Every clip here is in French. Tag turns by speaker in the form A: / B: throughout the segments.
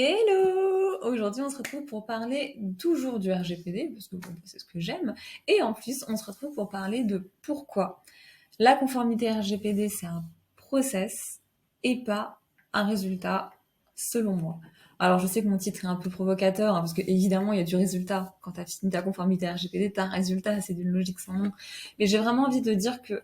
A: Hello! Aujourd'hui, on se retrouve pour parler toujours du RGPD, parce que bon, c'est ce que j'aime. Et en plus, on se retrouve pour parler de pourquoi la conformité RGPD, c'est un process et pas un résultat, selon moi. Alors, je sais que mon titre est un peu provocateur, hein, parce que évidemment, il y a du résultat. Quand tu as fini ta conformité RGPD, tu as un résultat, c'est d'une logique sans nom. Mais j'ai vraiment envie de dire que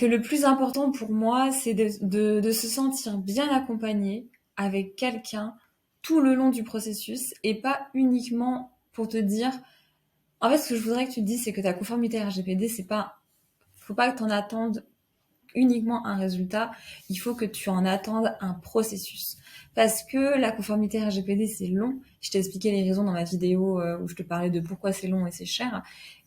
A: le plus important pour moi, c'est de se sentir bien accompagné avec quelqu'un tout le long du processus et pas uniquement pour te dire. En fait, ce que je voudrais que tu te dises, c'est que ta conformité RGPD, c'est pas, faut pas que tu en attendes uniquement un résultat, il faut que tu en attendes un processus. Parce que la conformité RGPD, c'est long. Je t'ai expliqué les raisons dans ma vidéo où je te parlais de pourquoi c'est long et c'est cher.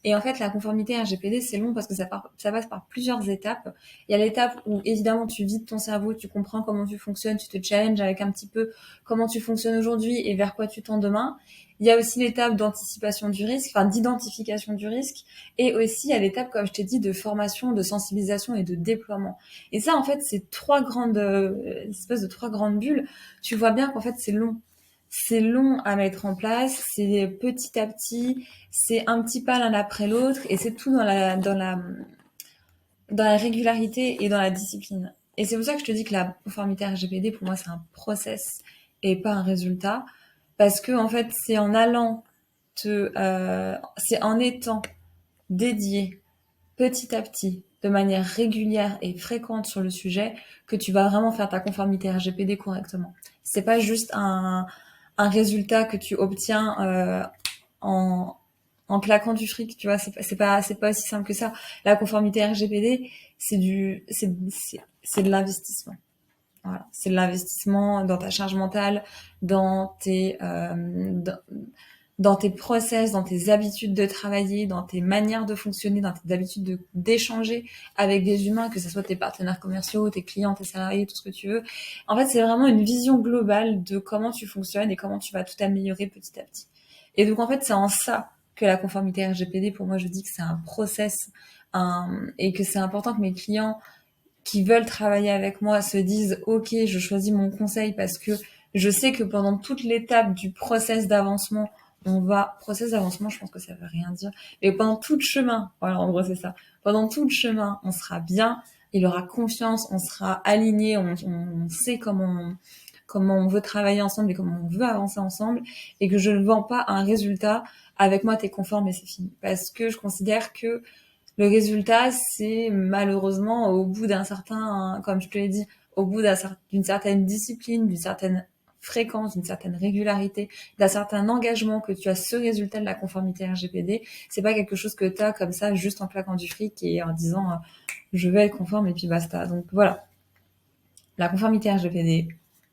A: Et en fait, la conformité RGPD, c'est long parce que ça passe par plusieurs étapes. Il y a l'étape où, évidemment, tu vides ton cerveau, tu comprends comment tu fonctionnes, tu te challenges avec un petit peu comment tu fonctionnes aujourd'hui et vers quoi tu tends demain. Il y a aussi l'étape d'anticipation du risque, enfin d'identification du risque, et aussi à l'étape, comme je t'ai dit, de formation, de sensibilisation et de déploiement. Et ça, en fait, c'est trois grandes espèces de trois grandes bulles. Tu vois bien qu'en fait, c'est long. C'est long à mettre en place, c'est petit à petit, c'est un petit pas l'un après l'autre, et c'est tout dans la régularité et dans la discipline. Et c'est pour ça que je te dis que la conformité RGPD, pour moi, c'est un process et pas un résultat. Parce que, en fait, c'est en étant dédié petit à petit, de manière régulière et fréquente sur le sujet, que tu vas vraiment faire ta conformité RGPD correctement. C'est pas juste un résultat que tu obtiens en, en claquant du fric, tu vois, c'est pas aussi simple que ça. La conformité RGPD, c'est de l'investissement. Voilà, c'est de l'investissement dans ta charge mentale, dans tes, dans tes process, dans tes habitudes de travailler, dans tes manières de fonctionner, dans tes habitudes d'échanger avec des humains, que ce soit tes partenaires commerciaux, tes clients, tes salariés, tout ce que tu veux. En fait, c'est vraiment une vision globale de comment tu fonctionnes et comment tu vas tout améliorer petit à petit. Et donc, en fait, c'est en ça que la conformité RGPD, pour moi, je dis que c'est un process, et que c'est important que mes clients qui veulent travailler avec moi se disent ok, je choisis mon conseil parce que je sais que pendant toute l'étape du process d'avancement, process d'avancement, je pense que ça veut rien dire, mais pendant tout le chemin, voilà, en gros c'est ça, pendant tout le chemin, on sera bien, il aura confiance, on sera aligné, on sait comment on veut travailler ensemble et comment on veut avancer ensemble, et que je ne vends pas un résultat avec moi t'es conforme et c'est fini, parce que je considère que le résultat, c'est malheureusement au bout d'un certain, comme je te l'ai dit, au bout d'une certaine discipline, d'une certaine fréquence, d'une certaine régularité, d'un certain engagement que tu as ce résultat de la conformité RGPD. C'est pas quelque chose que tu as comme ça juste en claquant du fric et en disant je vais être conforme et puis basta. Donc voilà, la conformité RGPD,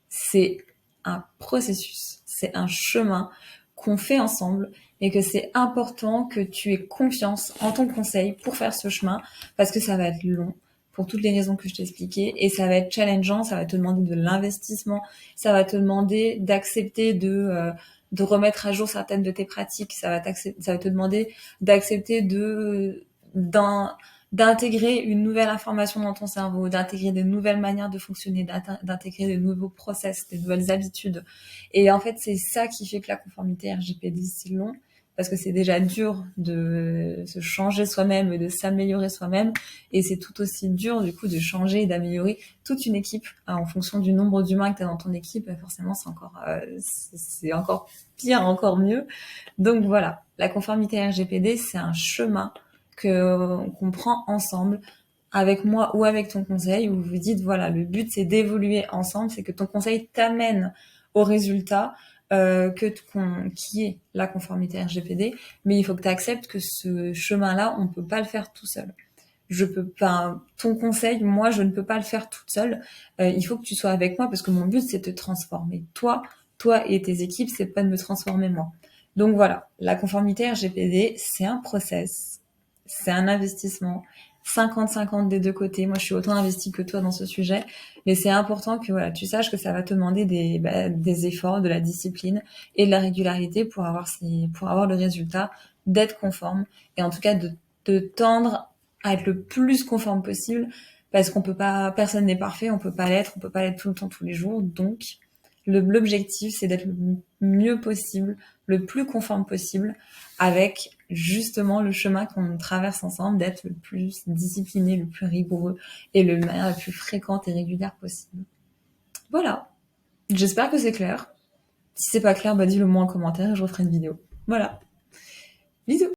A: c'est un processus, c'est un chemin qu'on fait ensemble et que c'est important que tu aies confiance en ton conseil pour faire ce chemin parce que ça va être long pour toutes les raisons que je t'ai expliquées et ça va être challengeant, ça va te demander de l'investissement, ça va te demander d'accepter de remettre à jour certaines de tes pratiques, ça va te demander d'accepter d'intégrer une nouvelle information dans ton cerveau, d'intégrer de nouvelles manières de fonctionner, d'intégrer de nouveaux process, des nouvelles habitudes. Et en fait, c'est ça qui fait que la conformité RGPD, c'est long, parce que c'est déjà dur de se changer soi-même et de s'améliorer soi-même. Et c'est tout aussi dur, du coup, de changer et d'améliorer toute une équipe en fonction du nombre d'humains que tu as dans ton équipe. Forcément, c'est encore pire, encore mieux. Donc voilà, la conformité RGPD, c'est un chemin qu'on prend ensemble avec moi ou avec ton conseil, où vous dites voilà, le but c'est d'évoluer ensemble, c'est que ton conseil t'amène au résultat qui est la conformité RGPD, mais il faut que tu acceptes que ce chemin-là, on ne peut pas le faire tout seul. Je peux pas, ton conseil, moi, je ne peux pas le faire toute seule. Il faut que tu sois avec moi parce que mon but c'est de te transformer. Toi et tes équipes, c'est pas de me transformer moi. Donc voilà, la conformité RGPD, c'est un process, c'est un investissement, 50-50 des deux côtés. Moi, je suis autant investie que toi dans ce sujet, mais c'est important que voilà, tu saches que ça va te demander des efforts, de la discipline et de la régularité pour avoir le résultat d'être conforme et en tout cas de tendre à être le plus conforme possible parce qu'on peut pas, personne n'est parfait, on peut pas l'être tout le temps, tous les jours. Donc, L'objectif, c'est d'être le mieux possible, le plus conforme possible, avec justement le chemin qu'on traverse ensemble, d'être le plus discipliné, le plus rigoureux et de manière la plus fréquente et régulière possible. Voilà. J'espère que c'est clair. Si c'est pas clair, dis-le moi en commentaire et je referai une vidéo. Voilà. Bisous!